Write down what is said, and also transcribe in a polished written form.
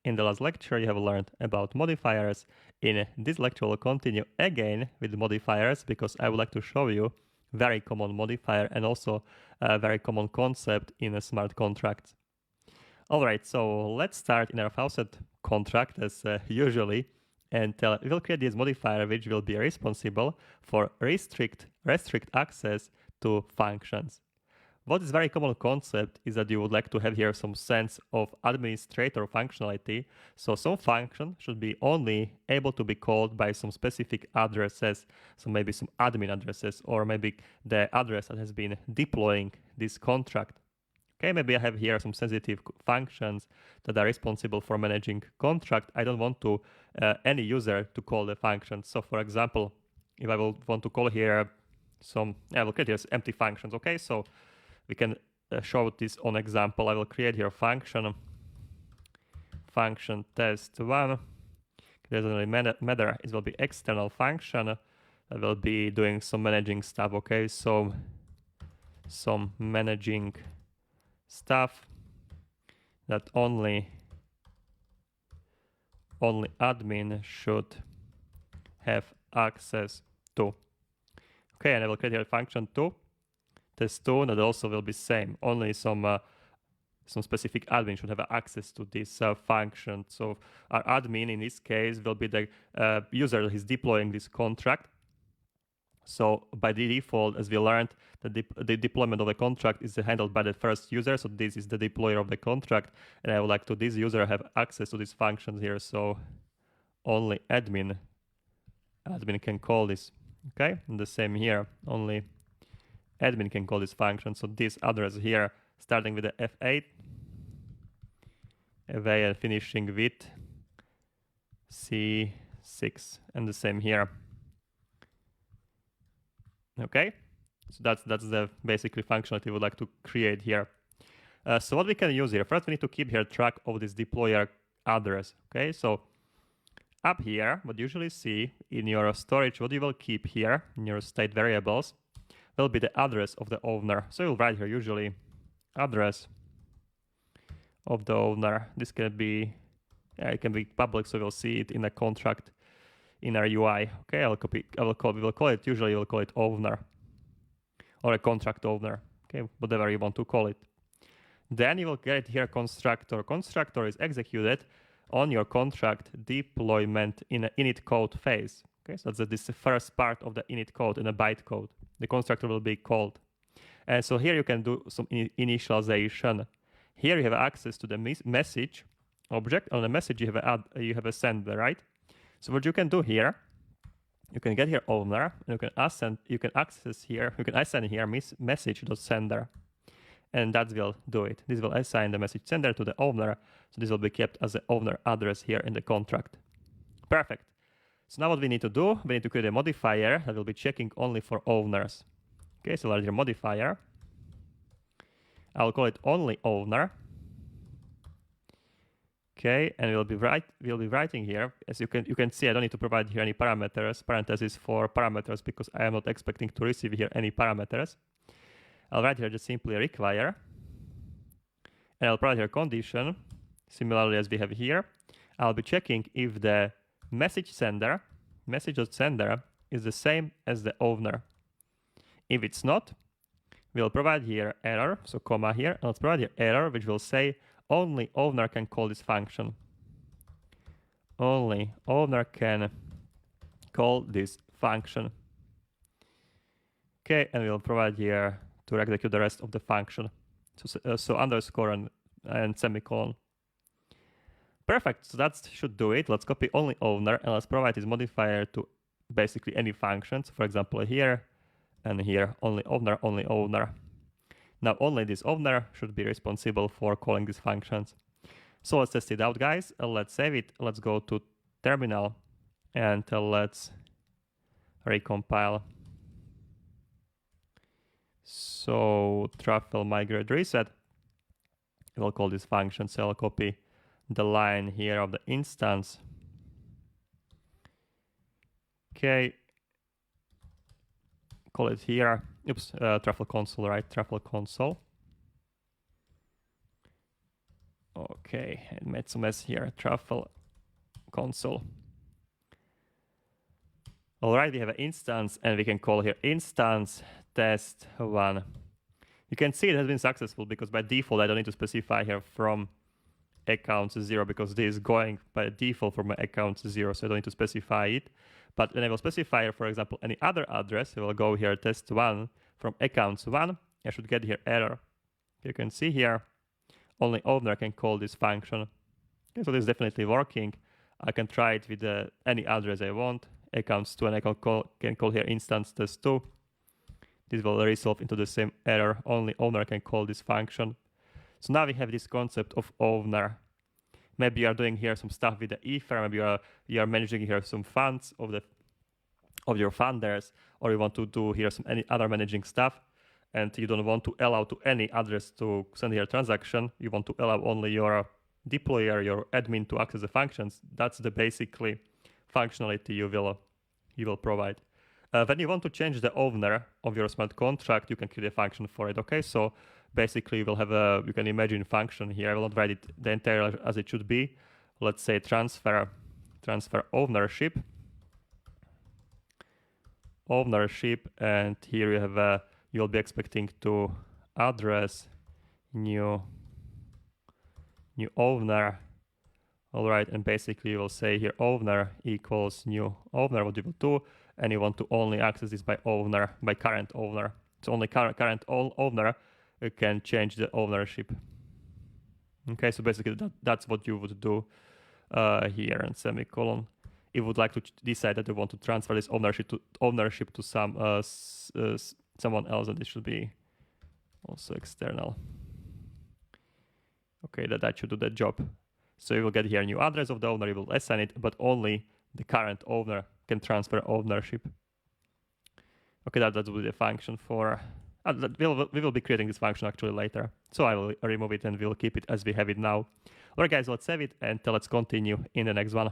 In the last lecture, you have learned about modifiers. In this lecture, we'll continue again with modifiers because I would like to show you very common modifier and also a very common concept in a smart contracts. All right, so let's start in our faucet contract as usually, and we will create this modifier which will be responsible for restrict access to functions. What is very common concept is that you would like to have here some sense of administrator functionality. So some function should be only able to be called by some specific addresses. So maybe some admin addresses, or maybe the address that has been deploying this contract. Okay, maybe I have here some sensitive functions that are responsible for managing contract. I don't want to any user to call the function. So for example, if I will want to call here I will create here empty functions. Okay, so we can show this on example. I will create here a function test1. It doesn't really matter. It will be external function. I will be doing some managing stuff. Okay, so some managing stuff that only admin should have access to. Okay, and I will create here a function too. Test2 that also will be same. Only some specific admin should have access to this function. So our admin in this case will be the user that is deploying this contract. So by the default, as we learned, the deployment of the contract is handled by the first user. So this is the deployer of the contract, and I would like to this user have access to these functions here. So only admin can call this. Okay, and the same here. Only admin can call this function. So this address here, starting with the F8, away and finishing with C6, and the same here. Okay, so that's the basically functionality we would like to create here. So what we can use here, first we need to keep here track of this deployer address. Okay, so up here, what you usually see in your storage, what you will keep here in your state variables will be the address of the owner. So you'll write here usually address of the owner. This can be, it can be public, so we'll see it in the contract in our UI. Okay, we will call it, usually we'll call it owner or a contract owner. Okay, whatever you want to call it. Then you will get here constructor. Constructor is executed on your contract deployment in an init code phase. Okay, so this is the first part of the init code in a bytecode. The constructor will be called. And so here you can do some initialization. Here you have access to the message object. On the message you have a sender, right? So what you can do here, you can get here owner, and you can assign here message.sender, and that will do it. This will assign the message sender to the owner, so this will be kept as the owner address here in the contract. Perfect. So now what we need to do, we need to create a modifier that will be checking only for owners. Okay, so larger modifier. I'll call it only owner. Okay, and we'll be writing here, as you can see, I don't need to provide here any parentheses for parameters because I am not expecting to receive here any parameters. I'll write here just simply require, and I'll provide here condition, similarly as we have here. I'll be checking if the message.sender is the same as the owner. If it's not, we'll provide here error, so comma here, and let's provide here error, which will say only owner can call this function. Only owner can call this function. Okay, and we'll provide here to execute the rest of the function. So underscore and semicolon. Perfect, so that should do it. Let's copy only owner and let's provide this modifier to basically any functions. For example, here and here, only owner, only owner. Now only this owner should be responsible for calling these functions. So let's test it out, guys. Let's save it. Let's go to terminal and let's recompile. So truffle migrate reset. We'll call this function, so I'll copy the line here of the instance. Okay, call it here. Oops, truffle console, right? Truffle console. Okay, I made some mess here. Truffle console. All right, we have an instance, and we can call here instance test1. You can see it has been successful because by default, I don't need to specify here from account 0 because this is going by default from my account 0, so I don't need to specify it. But when I will specify here, for example, any other address, I will go here test1 from accounts 1. I should get here error. You can see here, only owner can call this function. Okay, so this is definitely working. I can try it with any address I want, accounts 2, and I can call here instance test2. This will resolve into the same error. Only owner can call this function. So now we have this concept of owner. Maybe you are doing here some stuff with the Ether. Maybe you are managing here some funds of your funders, or you want to do here some any other managing stuff, and you don't want to allow to any address to send here a transaction. You want to allow only your deployer, your admin to access the functions. That's the basically functionality you will provide. When you want to change the owner of your smart contract, you can create a function for it. Okay, so basically you will have you can imagine function here. I will not write it the entire as it should be. Let's say transfer ownership, and here you have you'll be expecting to address new owner. All right, and basically you will say here owner equals new owner, what you will do, and you want to only access this by current owner. So only current owner can change the ownership. Okay, so basically that's what you would do here, and semicolon. If you would like to decide that you want to transfer this ownership to someone else, and this should be also external. Okay, that should do that job. So you will get here a new address of the owner, you will assign it, but only the current owner can transfer ownership. Okay, that will be the function for... we will be creating this function actually later. So I will remove it and we'll keep it as we have it now. Alright guys, let's save it and let's continue in the next one.